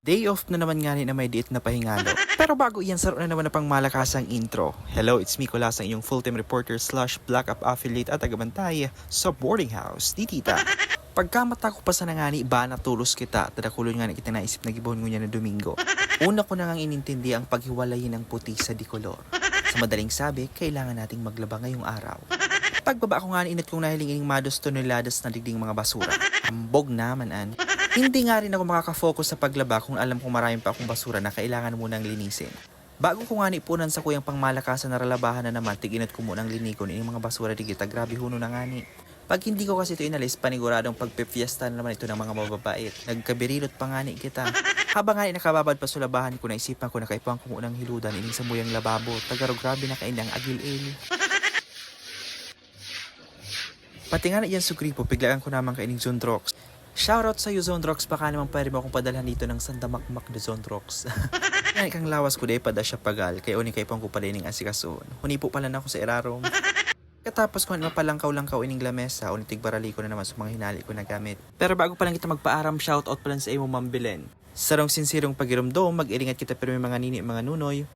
Day off na naman nga na may diet na pahingalo. Pero bago iyan, saro na naman na pang malakasang intro. Hello, it's me Kulas, ang iyong full-time reporter / Black Up affiliate at tagabantay sa boarding house ni Tita. Pagkamata ko pa sa nangani, ba natulos kita, tadakulon nga na kita naisip na gibon ngunya na Domingo. Una ko na ngang inintindi ang paghiwalayin ng puti sa dikolor. Sa madaling sabi, kailangan nating maglaba ngayong araw. Pagbaba ko nga init kong nahiling ining mados toneladas na digding mga basura. Ambog naman an. Hindi nga rin ako makaka-focus sa paglaba kung alam kong maraming pa akong basura na kailangan munang linisin. Bago ko nga nipunan sa kuyang pangmalakasan na ralabahan na naman, tiginat ko munang linikon ining mga basura digita, grabe huno na nga ni. Pag hindi ko kasi ito inalis, paniguradong pagpipiesta na naman ito ng mga mababait. Nagkabirilot pa nga ni kita. Habang nga nakababad pa sa labahan ko, naisipan ko na kaipang kung unang hiludan ining sa muyang lababo. Tagaro grabe na kainang agil-eli. Pati nga na iyan sa gripo, biglaan ko naman kaining Zondrox. Shoutout sa iyo Zondrox, baka naman pwede mo akong padalhan dito ng sandamakmak na Zondrox. Yan ikang lawas ko day pada siya pagal, kaya uni kaipang ko pala ining asikasun. Huni po pala na ako sa erarom. Katapos ko mapalangkaw-langkaw ining lamesa, unitig barali ko na naman sa mga hinali ko na gamit. Pero bago pa lang kita magpaaram, shoutout pa lang sa imo Ma'am Belen. Sarong sinsirong pagirumdom, mag-iringat kita pero may mga nini mga nunoy.